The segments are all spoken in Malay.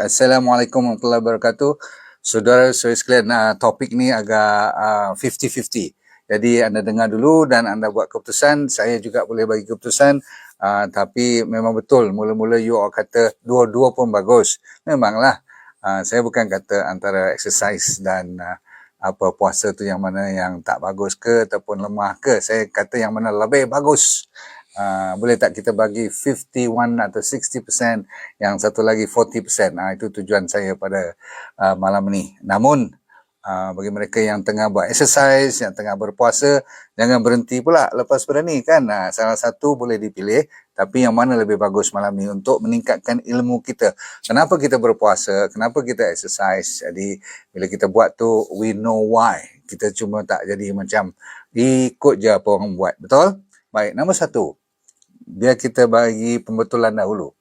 Assalamualaikum warahmatullahi wabarakatuh. Saudara-saudari sekalian, topik ni agak 50-50. Jadi anda dengar dulu dan anda buat keputusan. Saya juga boleh bagi keputusan. Tapi memang betul, mula-mula you all kata dua-dua pun bagus. Memanglah, saya bukan kata antara exercise dan puasa tu yang mana yang tak bagus ke ataupun lemah ke. Saya kata yang mana lebih bagus. Boleh tak kita bagi 51 atau 60%, yang satu lagi 40%. Itu tujuan saya pada malam ni. Namun bagi mereka yang tengah buat exercise, yang tengah berpuasa, jangan berhenti pula lepas pada ni kan. Salah satu boleh dipilih, tapi yang mana lebih bagus malam ni untuk meningkatkan ilmu kita. Kenapa kita berpuasa, kenapa kita exercise. Jadi bila kita buat tu, we know why. Kita cuma tak jadi macam ikut je apa orang buat. Betul? Baik, nombor satu. Biar kita bagi pembetulan dahulu.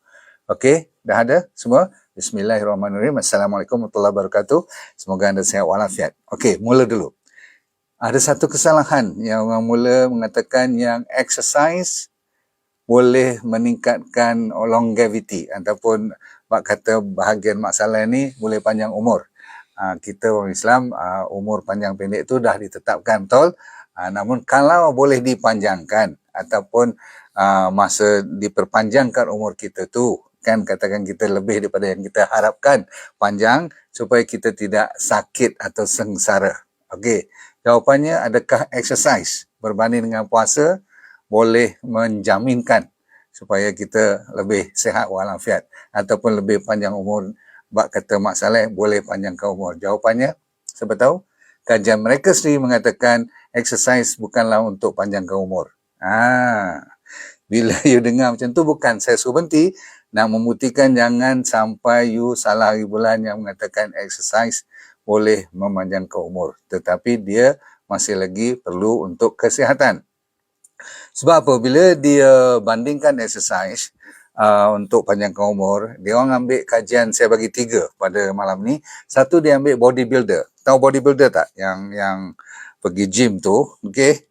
Okey, dah ada semua? Bismillahirrahmanirrahim. Assalamualaikum warahmatullahi wabarakatuh. Semoga anda sihat walafiat. Okey, mula dulu. Ada satu kesalahan yang orang mula mengatakan yang exercise boleh meningkatkan longevity ataupun bak kata bahagian masalah ni boleh panjang umur. Kita orang Islam, umur panjang pendek tu dah ditetapkan, betul? Namun kalau boleh dipanjangkan ataupun masa diperpanjangkan umur kita tu, kan katakan kita lebih daripada yang kita harapkan panjang supaya kita tidak sakit atau sengsara. Okey, jawapannya adakah exercise berbanding dengan puasa boleh menjaminkan supaya kita lebih sihat walafiat ataupun lebih panjang umur? Bak kata Mak Saleh boleh panjangkan umur. Jawapannya, siapa tahu? Kajian mereka sendiri mengatakan exercise bukanlah untuk panjangkan umur. Bila you dengar macam tu, bukan saya suruh berhenti, nak membuktikan jangan sampai you salah bulan yang mengatakan exercise boleh memanjangkan umur. Tetapi dia masih lagi perlu untuk kesihatan. Sebab apa? Bila dia bandingkan exercise untuk panjangkan umur, dia orang ambil kajian, saya bagi 3 pada malam ni. Satu, dia ambil bodybuilder. Tahu bodybuilder tak? Yang pergi gym tu. Okay.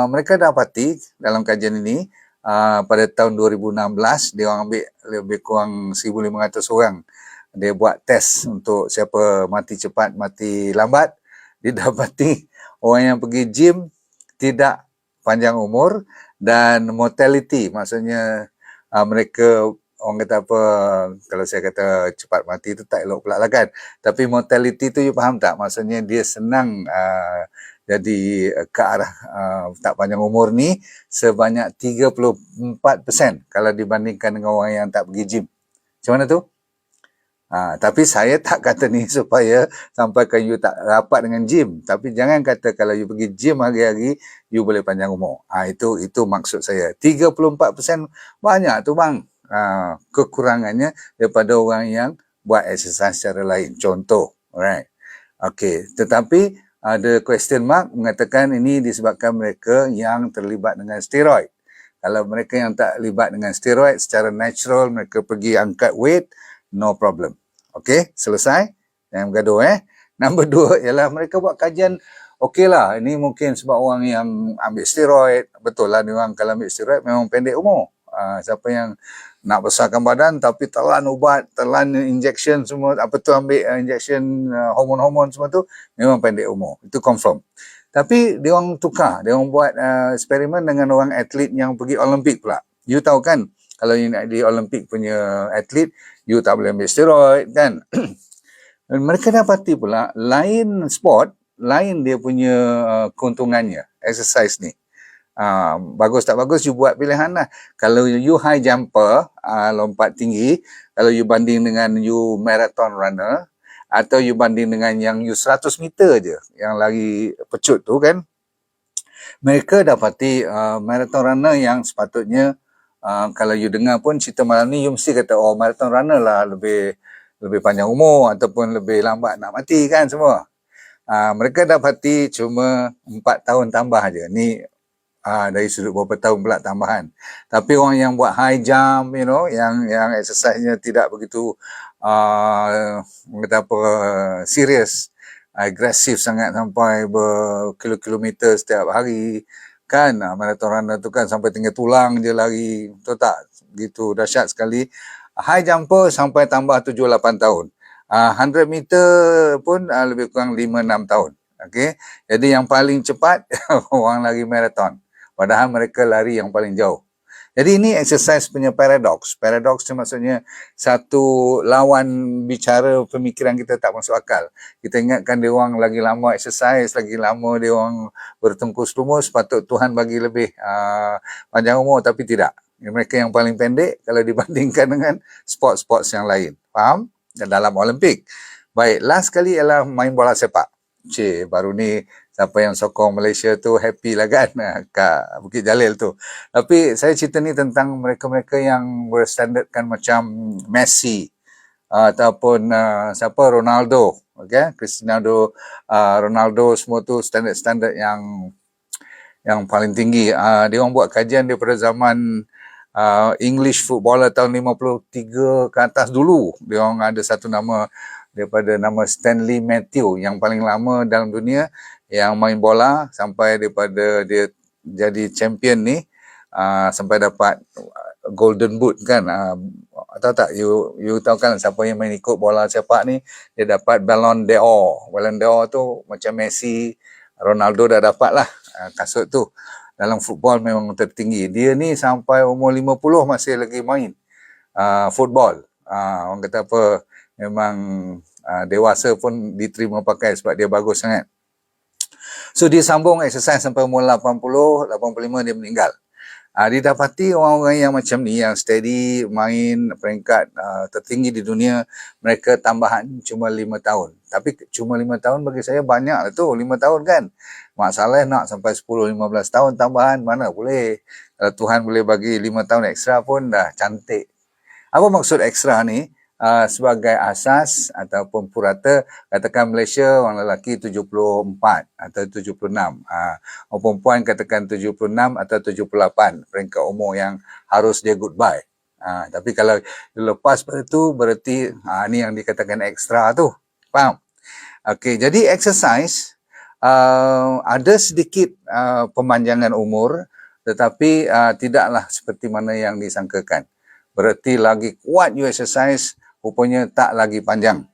Mereka dapati dalam kajian ini, pada tahun 2016, dia orang ambil lebih kurang 1,500 orang. Dia buat test untuk siapa mati cepat, mati lambat. Dia dapati orang yang pergi gym tidak panjang umur dan mortality, maksudnya mereka, orang kata apa, kalau saya kata cepat mati tu tak elok pula lah kan. Tapi mortality tu you faham tak? Maksudnya dia senang jadi ke arah tak panjang umur ni sebanyak 34% kalau dibandingkan dengan orang yang tak pergi gym. Macam mana tu? Tapi saya tak kata ni supaya sampaikan you tak rapat dengan gym. Tapi jangan kata kalau you pergi gym hari-hari, you boleh panjang umur. Itu maksud saya. 34% banyak tu bang. Kekurangannya daripada orang yang buat exercise secara lain. Contoh. Alright. Okay. Tetapi ada question mark mengatakan ini disebabkan mereka yang terlibat dengan steroid. Kalau mereka yang tak terlibat dengan steroid secara natural, mereka pergi angkat weight, no problem. Okey, selesai. Jangan bergaduh Nombor 2 ialah mereka buat kajian. Okey lah, ini mungkin sebab orang yang ambil steroid. Betul lah, orang kalau ambil steroid memang pendek umur. Siapa yang nak besarkan badan tapi telan ubat, telan injection semua, apa tu ambil injection hormon-hormon semua tu, memang pendek umur. Itu confirm. Tapi dia orang tukar, dia orang buat eksperimen dengan orang atlet yang pergi Olimpik pula. You tahu kan, kalau you nak di Olimpik punya atlet, you tak boleh ambil steroid kan. Mereka dapati pula lain sport, lain dia punya keuntungannya, exercise ni. Bagus tak bagus, you buat pilihan lah. Kalau you high jumper, lompat tinggi, kalau you banding dengan you marathon runner, atau you banding dengan yang you 100 meter je, yang lari pecut tu kan, mereka dapati marathon runner yang sepatutnya, kalau you dengar pun cerita malam ni, you mesti kata, oh marathon runner lah lebih panjang umur ataupun lebih lambat nak mati kan semua. Mereka dapati cuma 4 tahun tambah je. Ni dari sudut berapa tahun pula tambahan. Tapi orang yang buat high jump, yang exercise-nya tidak begitu kata apa, serius, agresif sangat sampai berkilometer setiap hari kan. Marathon runner tu kan sampai tinggal tulang je lari, betul tak? Begitu dahsyat sekali. High jumper sampai tambah 7-8 tahun. 100 meter pun lebih kurang 5-6 tahun. Okay? Jadi yang paling cepat orang lari marathon. Padahal mereka lari yang paling jauh. Jadi ini exercise punya paradox. Paradox itu maksudnya satu lawan bicara pemikiran kita tak masuk akal. Kita ingatkan dia orang lagi lama exercise, lagi lama dia orang bertungkus lumus, patut Tuhan bagi lebih panjang umur, tapi tidak. Mereka yang paling pendek kalau dibandingkan dengan sport-sport yang lain. Faham? Dalam Olimpik. Baik, last kali ialah main bola sepak. Baru ni siapa yang sokong Malaysia tu happy lah kan kat Bukit Jalil tu. Tapi saya cerita ni tentang mereka-mereka yang berstandardkan macam Messi ataupun siapa Ronaldo, okay? Cristiano Ronaldo, semua tu standard-standard yang paling tinggi. Dia orang buat kajian daripada zaman English footballer tahun 53 ke atas dulu. Dia orang ada satu nama daripada nama Stanley Matthew yang paling lama dalam dunia yang main bola sampai daripada dia jadi champion ni sampai dapat Golden Boot kan. Tahu tak you tahu kan siapa yang main ikut bola sepak ni dia dapat Ballon d'Or. Ballon d'Or tu macam Messi, Ronaldo dah dapat lah kasut tu. Dalam football memang tertinggi. Dia ni sampai umur 50 masih lagi main football. Orang kata apa, memang dewasa pun diterima pakai sebab dia bagus sangat. So dia sambung exercise sampai umur 80, 85 dia meninggal. Didapati orang-orang yang macam ni, yang steady main peringkat tertinggi di dunia, mereka tambahan cuma 5 tahun. Tapi cuma 5 tahun bagi saya banyak lah tu, 5 tahun kan. Masalah nak sampai 10-15 tahun tambahan, mana boleh. Kalau Tuhan boleh bagi 5 tahun ekstra pun dah cantik. Apa maksud ekstra ni? Sebagai asas ataupun purata, katakan Malaysia orang lelaki 74 atau 76, orang perempuan katakan 76 atau 78 peringkat umur yang harus dia goodbye. Tapi kalau lepas pada tu berarti ni yang dikatakan ekstra tu. Faham? Okey, jadi exercise ada sedikit pemanjangan umur, tetapi tidaklah seperti mana yang disangkakan. Berarti lagi kuat you exercise, rupanya tak lagi panjang.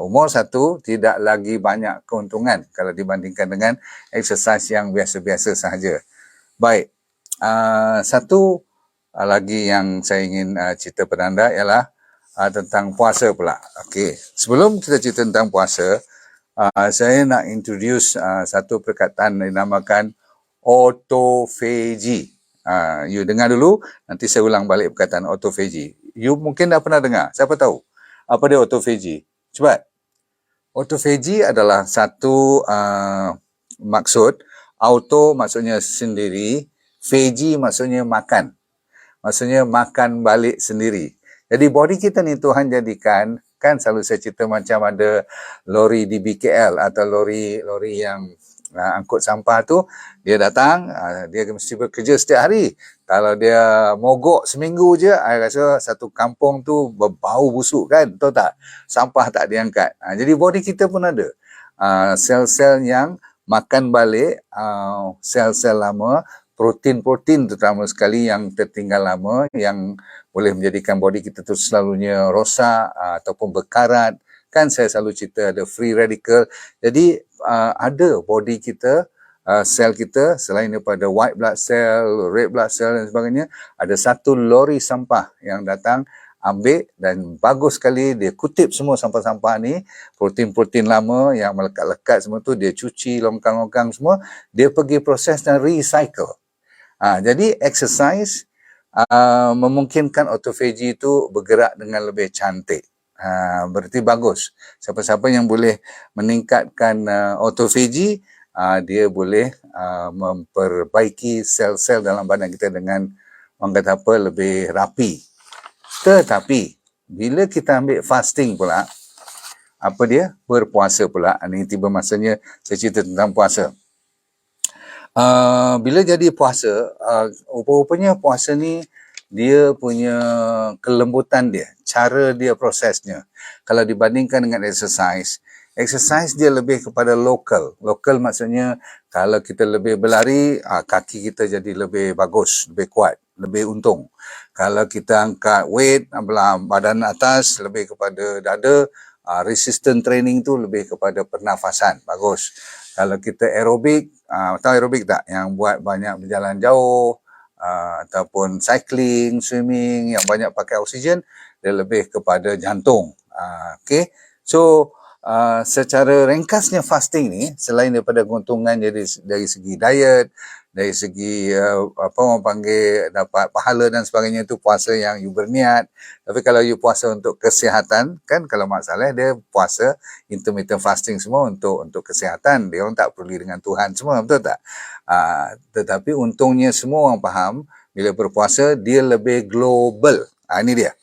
Umur satu tidak lagi banyak keuntungan kalau dibandingkan dengan exercise yang biasa-biasa sahaja. Baik, satu lagi yang saya ingin cerita pada anda ialah tentang puasa pula. Okey, sebelum kita cerita tentang puasa, saya nak introduce satu perkataan yang dinamakan autophagy. You dengar dulu, nanti saya ulang balik perkataan autophagy. You mungkin dah pernah dengar. Siapa tahu apa dia autophagy? Cepat. Autophagy adalah satu maksud. Auto maksudnya sendiri. Phagy maksudnya makan. Maksudnya makan balik sendiri. Jadi body kita ni Tuhan jadikan, kan selalu saya cerita macam ada lori di BKL atau lori yang angkut sampah tu, dia datang, dia mesti bekerja setiap hari. Kalau dia mogok seminggu je, saya rasa satu kampung tu berbau busuk kan, tahu tak? Sampah tak diangkat. Jadi body kita pun ada sel-sel yang makan balik sel-sel lama, protein-protein terutama sekali yang tertinggal lama, yang boleh menjadikan body kita tu selalunya rosak ataupun berkarat. Kan saya selalu cerita ada free radical. Jadi ada body kita, sel kita, selain daripada white blood cell, red blood cell dan sebagainya, ada satu lori sampah yang datang ambil dan bagus sekali dia kutip semua sampah-sampah ni, protein-protein lama yang melekat-lekat semua tu dia cuci, longkang-longkang semua, dia pergi proses dan recycle. Jadi exercise memungkinkan autophagy itu bergerak dengan lebih cantik. Berarti bagus. Siapa-siapa yang boleh meningkatkan autophagy, dia boleh memperbaiki sel-sel dalam badan kita dengan orang kata apa, lebih rapi. Tetapi bila kita ambil fasting pula, apa dia? Berpuasa pula. Ini tiba masanya saya cerita tentang puasa. Bila jadi puasa, rupa-rupanya puasa ni dia punya kelembutan dia, cara dia prosesnya. Kalau dibandingkan dengan exercise dia lebih kepada local. Local maksudnya kalau kita lebih berlari, kaki kita jadi lebih bagus, lebih kuat. lebih untung. Kalau kita angkat weight, badan atas lebih kepada dada, resistance training tu lebih kepada pernafasan, bagus. Kalau kita aerobik, tahu aerobik tak? Yang buat banyak berjalan jauh, ataupun cycling, swimming, yang banyak pakai oksigen, dia lebih kepada jantung. Okay, so secara ringkasnya fasting ni, selain daripada keuntungan dari segi diet, dari segi apa orang panggil dapat pahala dan sebagainya, itu puasa yang you berniat. Tapi kalau you puasa untuk kesihatan, kan kalau Mak Saleh dia puasa intermittent fasting semua untuk kesihatan. Dia orang tak peduli dengan Tuhan semua, betul tak? Tetapi untungnya semua orang faham, bila berpuasa dia lebih global. Ini dia.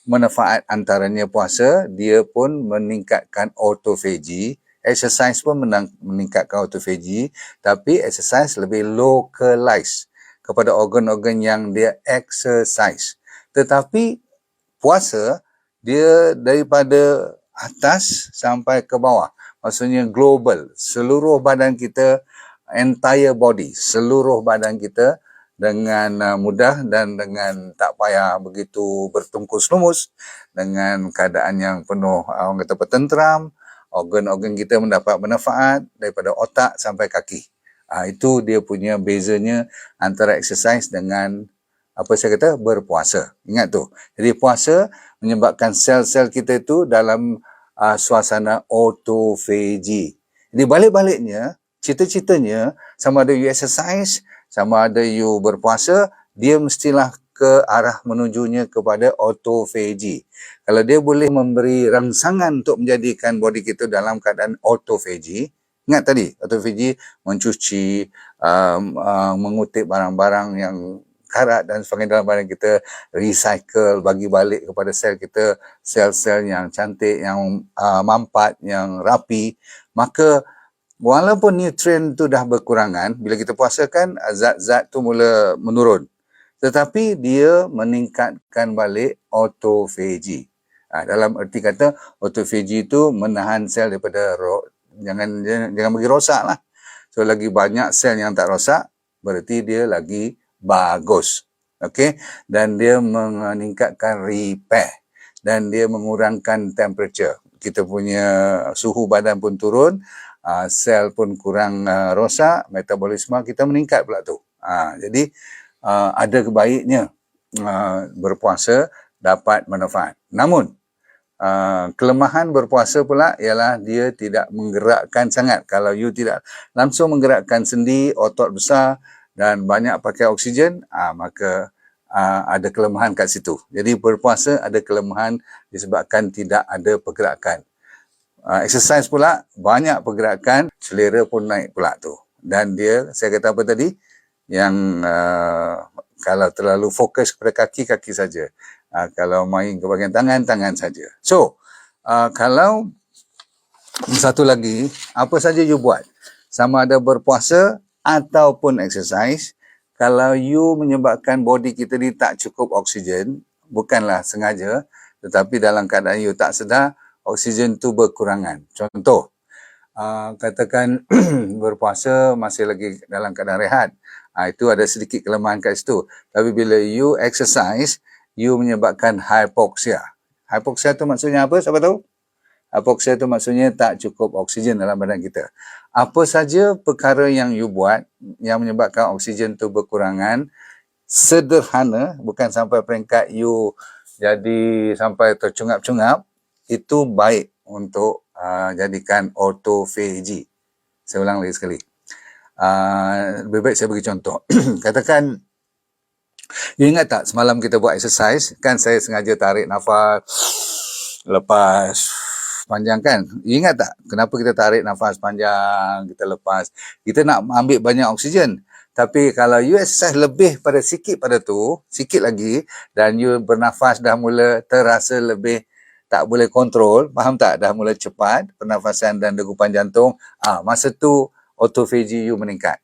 Manfaat antaranya puasa, dia pun meningkatkan autophagy. Exercise pun meningkatkan autophagy, tapi exercise lebih localized kepada organ-organ yang dia exercise. Tetapi puasa, dia daripada atas sampai ke bawah. Maksudnya global. Seluruh badan kita, entire body, seluruh badan kita dengan mudah dan dengan tak payah begitu bertungkus lumus, dengan keadaan yang penuh orang kata bertenteram, organ-organ kita mendapat manfaat daripada otak sampai kaki. Itu dia punya bezanya antara exercise dengan apa saya kata berpuasa. Ingat tu. Jadi puasa menyebabkan sel-sel kita itu dalam suasana autophagy. Jadi balik-baliknya, cita-citanya sama ada you exercise, sama ada you berpuasa, dia mestilah ke arah menujunya kepada autophagy. Kalau dia boleh memberi rangsangan untuk menjadikan body kita dalam keadaan autophagy, ingat tadi, autophagy mencuci, mengutip barang-barang yang karat dan sebagainya dalam badan kita, recycle, bagi balik kepada sel kita, sel-sel yang cantik, yang mampat, yang rapi, maka walaupun nutrien tu dah berkurangan, bila kita puasa kan zat-zat tu mula menurun. Tetapi dia meningkatkan balik autophagy. Dalam erti kata, autophagy itu menahan sel daripada jangan bagi rosak lah. So lagi banyak sel yang tak rosak, berarti dia lagi bagus. Okay? Dan dia meningkatkan repair. Dan dia mengurangkan temperature. Kita punya suhu badan pun turun, sel pun kurang rosak, metabolisme kita meningkat pula tu. Jadi ada kebaiknya berpuasa dapat manfaat. Namun kelemahan berpuasa pula ialah dia tidak menggerakkan sangat. Kalau you tidak langsung menggerakkan sendi, otot besar dan banyak pakai oksigen, maka ada kelemahan kat situ. Jadi berpuasa ada kelemahan disebabkan tidak ada pergerakan. Exercise pula banyak pergerakan, selera pun naik pula tu. Dan dia, saya kata apa tadi? Yang kalau terlalu fokus kepada kaki saja. Kalau main ke bahagian tangan saja. So, kalau satu lagi, apa saja you buat, sama ada berpuasa ataupun exercise, kalau you menyebabkan body kita ni tak cukup oksigen, bukanlah sengaja, tetapi dalam keadaan you tak sedar, oksigen tu berkurangan. Contoh, katakan berpuasa masih lagi dalam keadaan rehat, itu ada sedikit kelemahan kat situ. Tapi bila you exercise, you menyebabkan hypoxia. Hypoxia tu maksudnya apa? Siapa tahu? Hypoxia tu maksudnya tak cukup oksigen dalam badan kita. Apa saja perkara yang you buat yang menyebabkan oksigen tu berkurangan, sederhana, bukan sampai peringkat you jadi sampai tercungap-cungap, itu baik untuk jadikan autophagy. Saya ulang lagi sekali. Lebih baik saya bagi contoh. Katakan, you ingat tak semalam kita buat exercise, kan saya sengaja tarik nafas, lepas panjang kan? You ingat tak kenapa kita tarik nafas panjang, kita lepas? Kita nak ambil banyak oksigen. Tapi kalau you exercise lebih pada sikit lagi, dan you bernafas dah mula terasa lebih tak boleh kontrol, faham tak? Dah mula cepat pernafasan dan degupan jantung, masa tu autophagy you meningkat.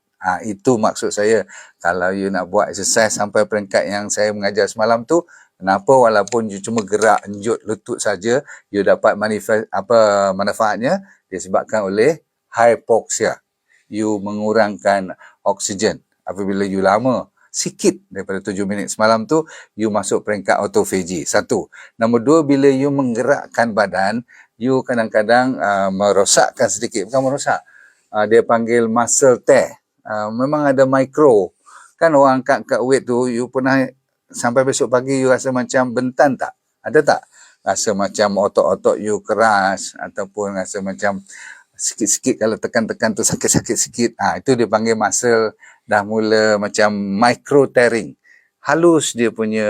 Itu maksud saya. Kalau you nak buat exercise sampai peringkat yang saya mengajar semalam tu, kenapa walaupun you cuma gerak enjut lutut saja, you dapat manfaatnya disebabkan oleh hypoxia. You mengurangkan oksigen. Apabila you lama sikit daripada 7 minit semalam tu, you masuk peringkat autophagy. Satu. Nombor dua, bila you menggerakkan badan, you kadang-kadang merosakkan sedikit. Bukan merosak. Dia panggil muscle tear. Memang ada micro. Kan orang angkat weight tu, you pernah sampai besok pagi you rasa macam bentan tak? Ada tak? Rasa macam otot-otot you keras ataupun rasa macam sikit-sikit kalau tekan-tekan tu sakit-sakit sikit. Itu dia panggil muscle dah mula macam micro tearing. Halus dia punya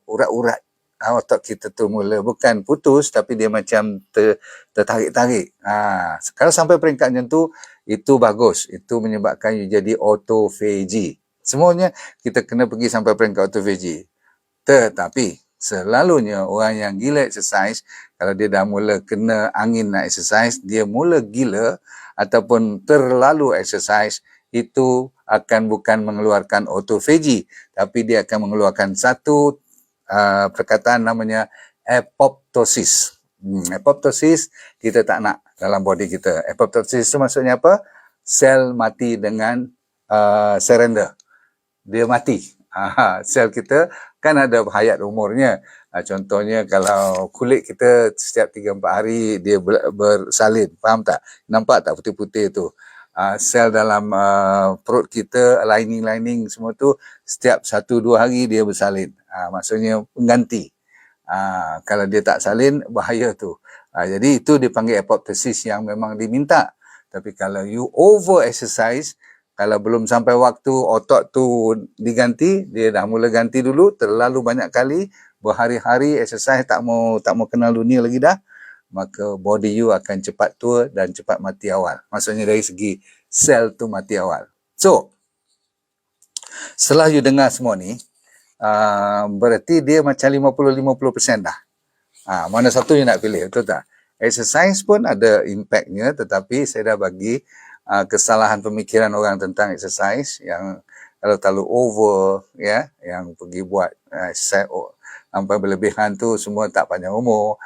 urat-urat otot kita tu mula bukan putus tapi dia macam tertarik-tarik. Kalau sampai peringkat macam tu, itu bagus. Itu menyebabkan you jadi autophagy. Semuanya kita kena pergi sampai peringkat autophagy. Tetapi selalunya orang yang gila exercise, kalau dia dah mula kena angin nak exercise, dia mula gila ataupun terlalu exercise, itu akan bukan mengeluarkan autophagy, tapi dia akan mengeluarkan satu perkataan namanya apoptosis. Apoptosis kita tak nak dalam body kita. Apoptosis itu maksudnya apa? Sel mati dengan surrender. Dia mati. Sel kita kan ada hayat umurnya. Contohnya kalau kulit kita setiap 3-4 hari dia bersalin. Faham tak? Nampak tak putih-putih tu? Sel dalam perut kita, lining-lining semua tu setiap 1-2 hari dia bersalin. Maksudnya pengganti. Kalau dia tak salin, bahaya tu. Jadi itu dipanggil apoptosis yang memang diminta. Tapi kalau you over exercise, kalau belum sampai waktu otot tu diganti, dia dah mula ganti dulu, terlalu banyak kali, berhari-hari exercise tak mau kenal dunia lagi dah, maka body you akan cepat tua dan cepat mati awal. Maksudnya dari segi sel tu mati awal. So, setelah you dengar semua ni, berarti dia macam 50-50% dah. Mana satu you nak pilih, betul tak? Exercise pun ada impactnya, tetapi saya dah bagi kesalahan pemikiran orang tentang exercise yang kalau terlalu over, ya, yang pergi buat exercise sampai berlebihan tu semua tak panjang umur.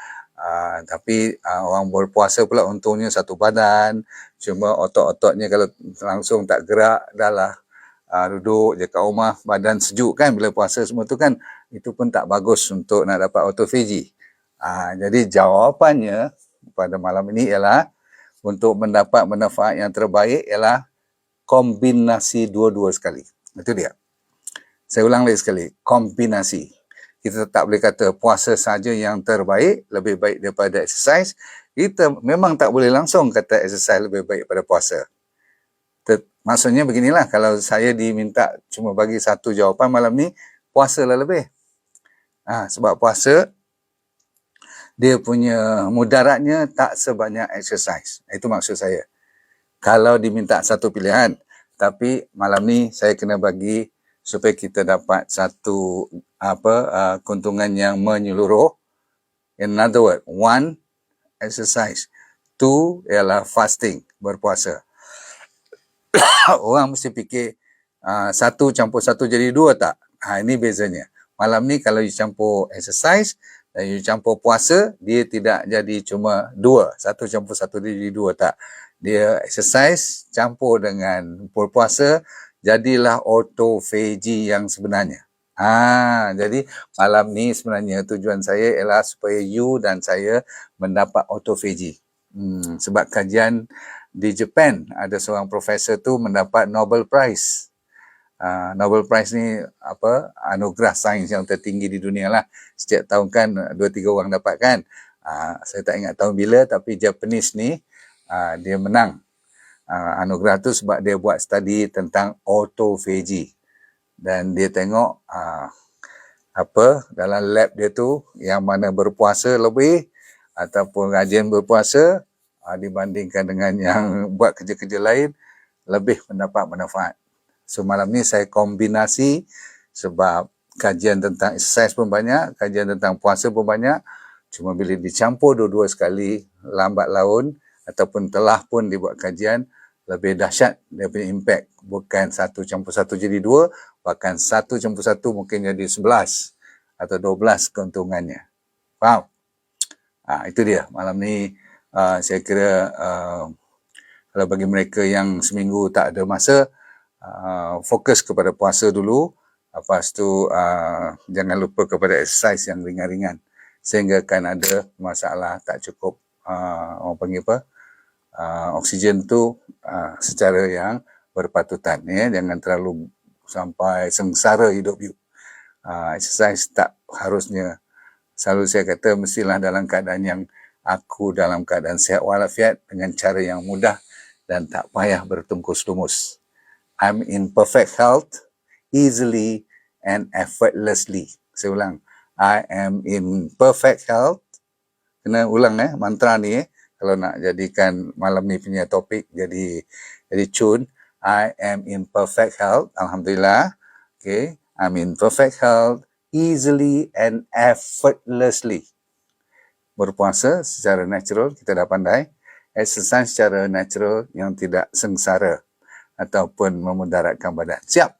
Tapi orang berpuasa pula untungnya satu badan, cuma otot-ototnya kalau langsung tak gerak, dah lah duduk je kat rumah, badan sejuk kan bila puasa semua tu kan, itu pun tak bagus untuk nak dapat autophagy. Jadi jawapannya pada malam ini ialah untuk mendapat manfaat yang terbaik ialah kombinasi dua-dua sekali. Itu dia. Saya ulang lagi sekali, kombinasi. Kita tak boleh kata puasa saja yang terbaik, lebih baik daripada exercise. Kita memang tak boleh langsung kata exercise lebih baik daripada puasa. Maksudnya beginilah, kalau saya diminta cuma bagi satu jawapan malam ni, puasalah lebih. Sebab puasa, dia punya mudaratnya tak sebanyak exercise. Itu maksud saya. Kalau diminta satu pilihan, tapi malam ni saya kena bagi supaya kita dapat satu keuntungan yang menyeluruh. In other words, 1, exercise. 2 ialah fasting, berpuasa. Orang mesti fikir 1 campur 1 jadi 2 tak? Ini bezanya. Malam ni kalau you campur exercise dan you campur puasa, dia tidak jadi cuma 2. 1 campur 1 jadi 2 tak. Dia exercise campur dengan berpuasa, jadilah autophagy yang sebenarnya. Jadi malam ni sebenarnya tujuan saya ialah supaya you dan saya mendapat autophagy. Sebab kajian di Japan, ada seorang profesor tu mendapat Nobel Prize. Nobel Prize ni anugerah sains yang tertinggi di dunia lah. Setiap tahun kan 2-3 orang dapat kan. Saya tak ingat tahun bila, tapi Japanese ni dia menang anugerah tu sebab dia buat study tentang autophagy. Dan dia tengok dalam lab dia tu yang mana berpuasa lebih ataupun rajin berpuasa dibandingkan dengan yang buat kerja-kerja lain, lebih mendapat manfaat. So malam ni saya kombinasi sebab kajian tentang exercise pun banyak, kajian tentang puasa pun banyak. Cuma bila dicampur dua-dua sekali, lambat laun ataupun telah pun dibuat kajian, lebih dahsyat dia punya impact. Bukan 1 campur 1 jadi 2, bahkan 1 campur 1 mungkin jadi 11 atau 12 keuntungannya. Faham? Itu dia. Malam ni saya kira kalau bagi mereka yang seminggu tak ada masa, fokus kepada puasa dulu. Lepas tu jangan lupa kepada exercise yang ringan-ringan. Sehingga kan ada masalah tak cukup orang panggil apa? Oksigen tu secara yang berpatutan, ya. Jangan terlalu sampai sengsara hidup you. Exercise tak harusnya, selalu saya kata, mestilah dalam keadaan yang aku dalam keadaan sihat walafiat dengan cara yang mudah dan tak payah bertungkus lumus. I'm in perfect health, easily and effortlessly. Saya ulang, I am in perfect health. Kena ulang mantra ni kalau nak jadikan malam ni punya topik jadi tune. I am in perfect health, alhamdulillah. Okay, I'm in perfect health, easily and effortlessly. Berpuasa secara natural, kita dah pandai. Exercise secara natural yang tidak sengsara ataupun memudaratkan badan. Siap?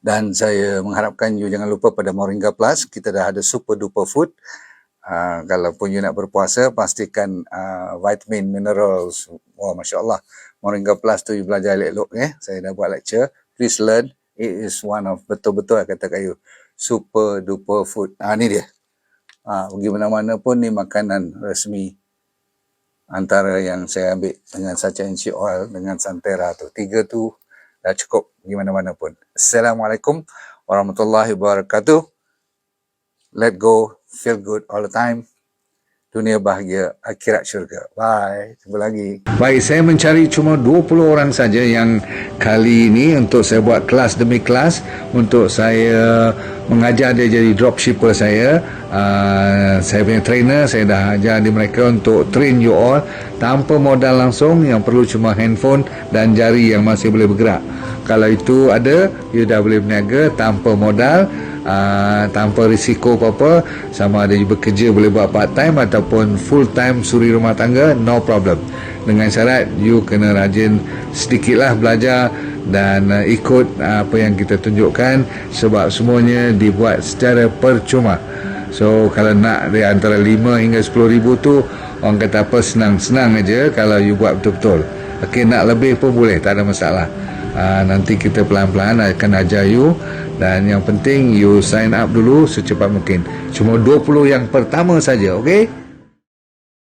Dan saya mengharapkan you jangan lupa pada Moringa Plus. Kita dah ada super duper food. Kalau pun you nak berpuasa, pastikan vitamin, minerals. Wah, Masya Allah. Moringa Plus tu you belajar elok-elok. Saya dah buat lecture. Please learn. It is one of, betul-betul saya kata kat you, super duper food. Ni dia. Pergi mana-mana pun ni makanan resmi antara yang saya ambil dengan Sachainchi Oil, dengan Santera tu. 3 tu dah cukup pergi mana-mana pun. Assalamualaikum warahmatullahi wabarakatuh. Let go, feel good all the time. Dunia bahagia, akhirat syurga. Bye. Jumpa lagi. Baik, saya mencari cuma 20 orang saja yang kali ini untuk saya buat kelas demi kelas, untuk saya mengajar dia jadi dropshipper saya. Saya punya trainer, saya dah ajar di mereka untuk train you all tanpa modal langsung, yang perlu cuma handphone dan jari yang masih boleh bergerak. Kalau itu ada, you dah boleh berniaga tanpa modal, tanpa risiko apa-apa. Sama ada you bekerja boleh buat part time ataupun full time suri rumah tangga, no problem. Dengan syarat you kena rajin sedikitlah belajar dan ikut apa yang kita tunjukkan, sebab semuanya dibuat secara percuma. So kalau nak dari antara 5 hingga 10 ribu tu, orang kata apa, senang-senang aja kalau you buat betul-betul. Okay, nak lebih pun boleh, tak ada masalah. Nanti kita pelan-pelan akan ajar you, dan yang penting you sign up dulu secepat mungkin. Cuma 20 yang pertama saja, okey?